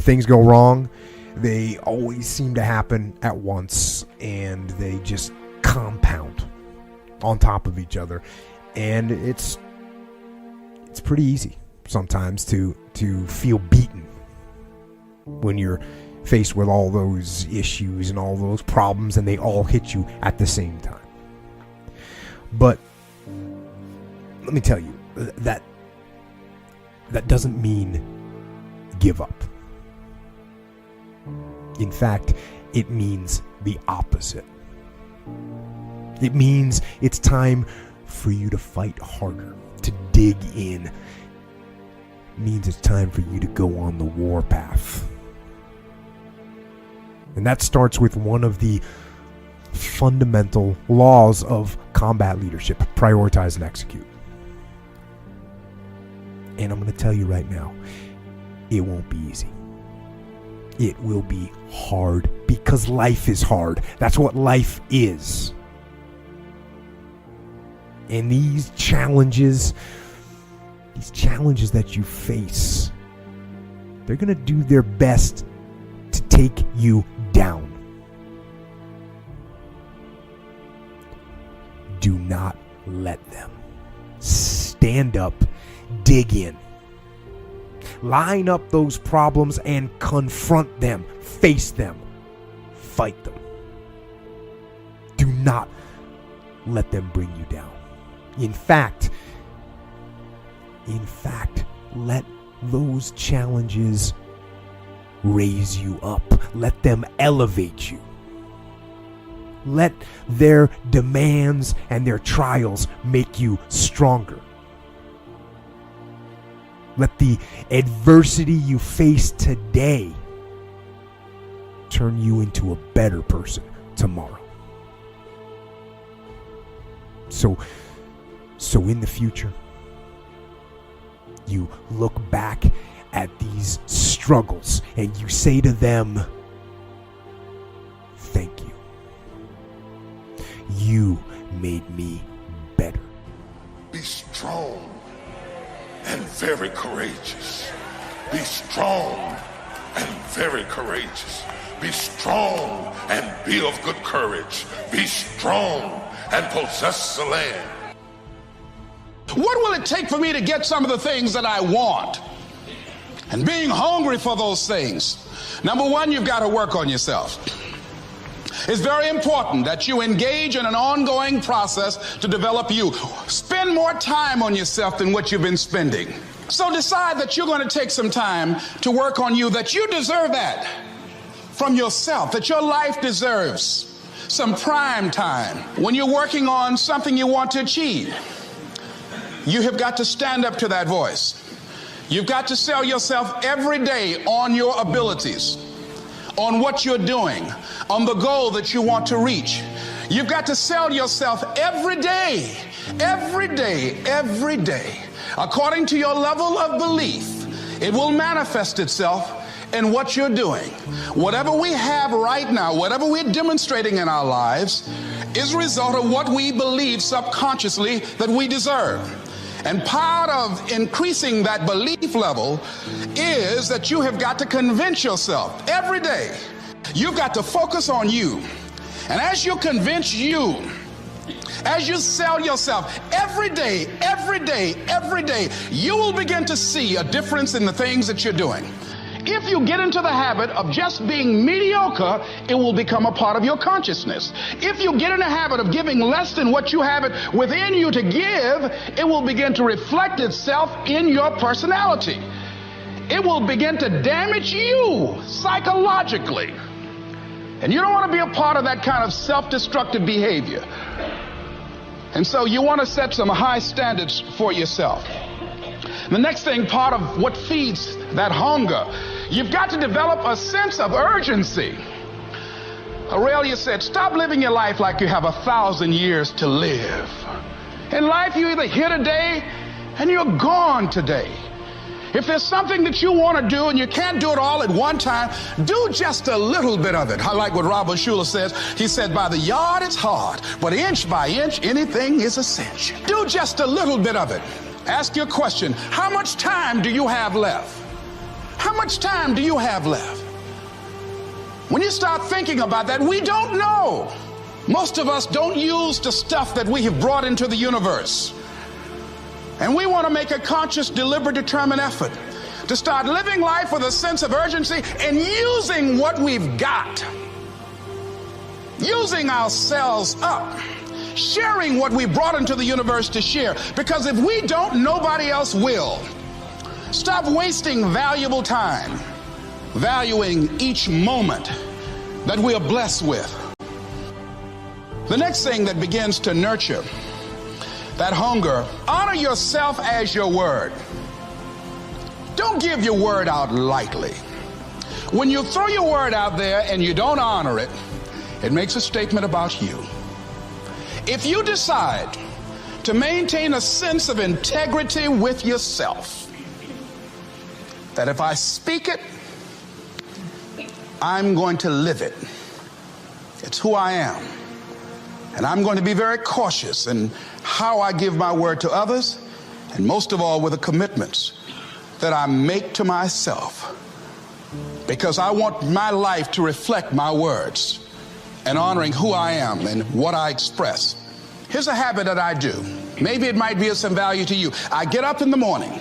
things go wrong, they always seem to happen at once, and they just compound on top of each other. And it's pretty easy sometimes to feel beaten when you're faced with all those issues and all those problems, and they all hit you at the same time. But let me tell you, that doesn't mean give up. In fact, it means the opposite. It means it's time for you to fight harder, to dig in. It means it's time for you to go on the warpath. And that starts with one of the fundamental laws of combat leadership: prioritize and execute. And I'm going to tell you right now, it won't be easy. It will be hard, because life is hard. That's what life is. And these challenges that you face, they're going to do their best to take you down. Do not let them. Stand up, dig in. Line up those problems and confront them, face them, fight them. Do not let them bring you down. In fact, let those challenges raise you up. Let them elevate you. Let their demands and their trials make you stronger. Let the adversity you face today turn you into a better person tomorrow. So in the future, you look back at these struggles and you say to them, thank you. You made me better. Be strong and very courageous. Be strong and very courageous. Be strong and be of good courage. Be strong and possess the land. What will it take for me to get some of the things that I want? And being hungry for those things. Number one, you've got to work on yourself. It's very important that you engage in an ongoing process to develop you. Spend more time on yourself than what you've been spending. So decide that you're going to take some time to work on you, that you deserve that from yourself, that your life deserves some prime time. When you're working on something you want to achieve, you have got to stand up to that voice. You've got to sell yourself every day on your abilities, on what you're doing, on the goal that you want to reach. You've got to sell yourself every day, every day, every day. According to your level of belief, it will manifest itself in what you're doing. Whatever we have right now, whatever we're demonstrating in our lives, is a result of what we believe subconsciously that we deserve. And part of increasing that belief level is that you have got to convince yourself every day. You've got to focus on you. And as you convince you, as you sell yourself every day, every day, every day, you will begin to see a difference in the things that you're doing. If you get into the habit of just being mediocre, it will become a part of your consciousness. If you get in the habit of giving less than what you have it within you to give, it will begin to reflect itself in your personality. It will begin to damage you psychologically. And you don't want to be a part of that kind of self-destructive behavior. And so you want to set some high standards for yourself. The next thing, part of what feeds that hunger, you've got to develop a sense of urgency. Aurelia said, stop living your life like you have 1,000 years to live. In life, you're either here today and you're gone today. If there's something that you want to do and you can't do it all at one time, do just a little bit of it. I like what Robert Schuller says. He said, by the yard it's hard, but inch by inch, anything is a cinch. Do just a little bit of it. Ask your question, how much time do you have left? How much time do you have left? When you start thinking about that, we don't know. Most of us don't use the stuff that we have brought into the universe. And we want to make a conscious, deliberate, determined effort to start living life with a sense of urgency and using what we've got. Using ourselves up. Sharing what we brought into the universe to share. Because if we don't, nobody else will. Stop wasting valuable time, valuing each moment that we are blessed with. The next thing that begins to nurture that hunger, honor yourself as your word. Don't give your word out lightly. When you throw your word out there and you don't honor it, it makes a statement about you. If you decide to maintain a sense of integrity with yourself, that if I speak it, I'm going to live it. It's who I am. And I'm going to be very cautious in how I give my word to others, and most of all with the commitments that I make to myself, because I want my life to reflect my words and honoring who I am and what I express. Here's a habit that I do. Maybe it might be of some value to you. I get up in the morning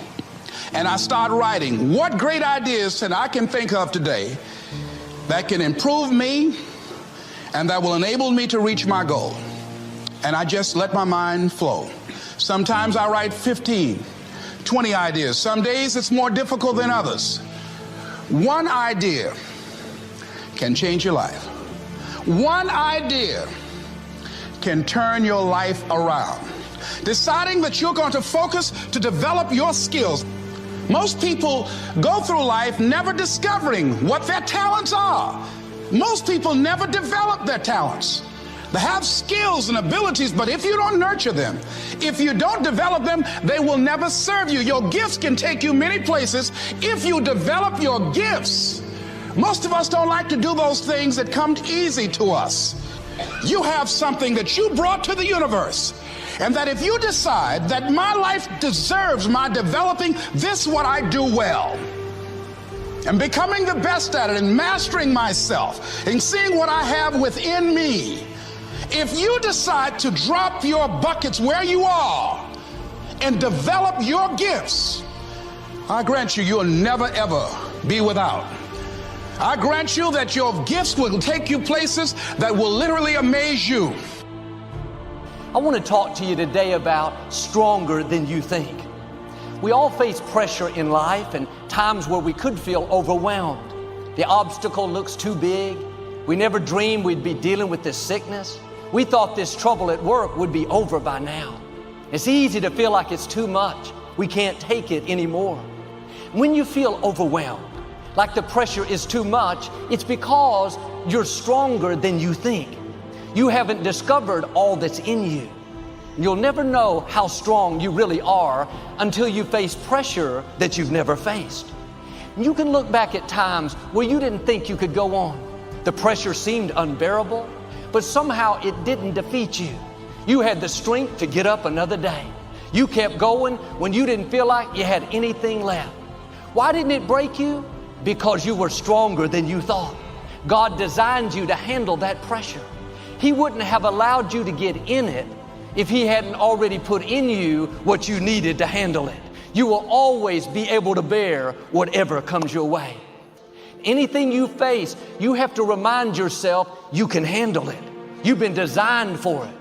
and I start writing what great ideas that I can think of today that can improve me and that will enable me to reach my goal. And I just let my mind flow. Sometimes I write 15, 20 ideas. Some days it's more difficult than others. One idea can change your life. One idea can turn your life around. Deciding that you're going to focus to develop your skills. Most people go through life never discovering what their talents are. Most people never develop their talents. They have skills and abilities, but if you don't nurture them, if you don't develop them, they will never serve you. Your gifts can take you many places if you develop your gifts. Most of us don't like to do those things that come easy to us. You have something that you brought to the universe, and that if you decide that my life deserves my developing this what I do well, and becoming the best at it and mastering myself and seeing what I have within me, if you decide to drop your buckets where you are and develop your gifts, I grant you, you'll never ever be without. I grant you that your gifts will take you places that will literally amaze you. I want to talk to you today about stronger than you think. We all face pressure in life and times where we could feel overwhelmed. The obstacle looks too big. We never dreamed we'd be dealing with this sickness. We thought this trouble at work would be over by now. It's easy to feel like it's too much. We can't take it anymore. When you feel overwhelmed, like the pressure is too much, it's because you're stronger than you think. You haven't discovered all that's in you. You'll never know how strong you really are until you face pressure that you've never faced. You can look back at times where you didn't think you could go on. The pressure seemed unbearable, but somehow it didn't defeat you. You had the strength to get up another day. You kept going when you didn't feel like you had anything left. Why didn't it break you? Because you were stronger than you thought. God designed you to handle that pressure. He wouldn't have allowed you to get in it if He hadn't already put in you what you needed to handle it. You will always be able to bear whatever comes your way. Anything you face, you have to remind yourself you can handle it. You've been designed for it.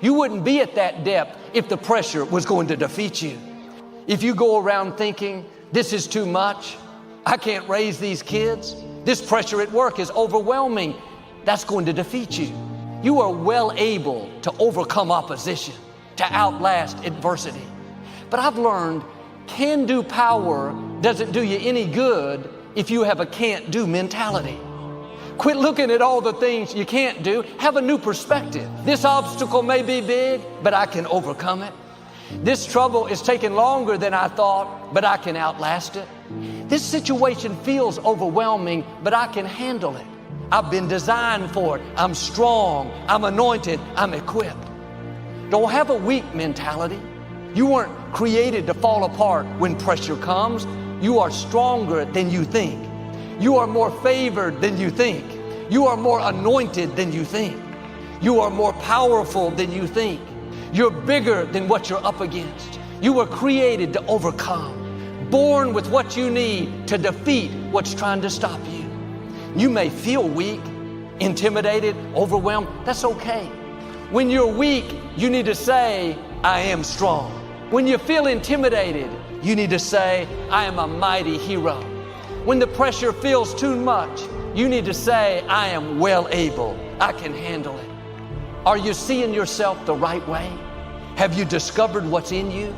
You wouldn't be at that depth if the pressure was going to defeat you. If you go around thinking, this is too much, I can't raise these kids, this pressure at work is overwhelming, that's going to defeat you. You are well able to overcome opposition, to outlast adversity. But I've learned can-do power doesn't do you any good if you have a can't-do mentality. Quit looking at all the things you can't do. Have a new perspective. This obstacle may be big, but I can overcome it. This trouble is taking longer than I thought, but I can outlast it. This situation feels overwhelming, but I can handle it. I've been designed for it. I'm strong. I'm anointed. I'm equipped. Don't have a weak mentality. You weren't created to fall apart when pressure comes. You are stronger than you think. You are more favored than you think. You are more anointed than you think. You are more powerful than you think. You're bigger than what you're up against. You were created to overcome, born with what you need to defeat what's trying to stop you. You may feel weak, intimidated, overwhelmed. That's okay. When you're weak, you need to say, I am strong. When you feel intimidated, you need to say, I am a mighty hero. When the pressure feels too much, you need to say, I am well able. I can handle it. Are you seeing yourself the right way? Have you discovered what's in you?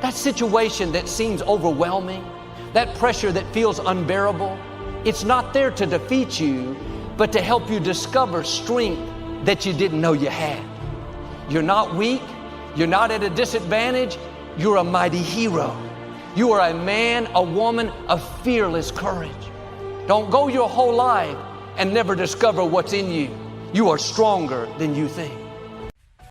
That situation that seems overwhelming, that pressure that feels unbearable, it's not there to defeat you, but to help you discover strength that you didn't know you had. You're not weak. You're not at a disadvantage. You're a mighty hero. You are a man, a woman of fearless courage. Don't go your whole life and never discover what's in you. You are stronger than you think.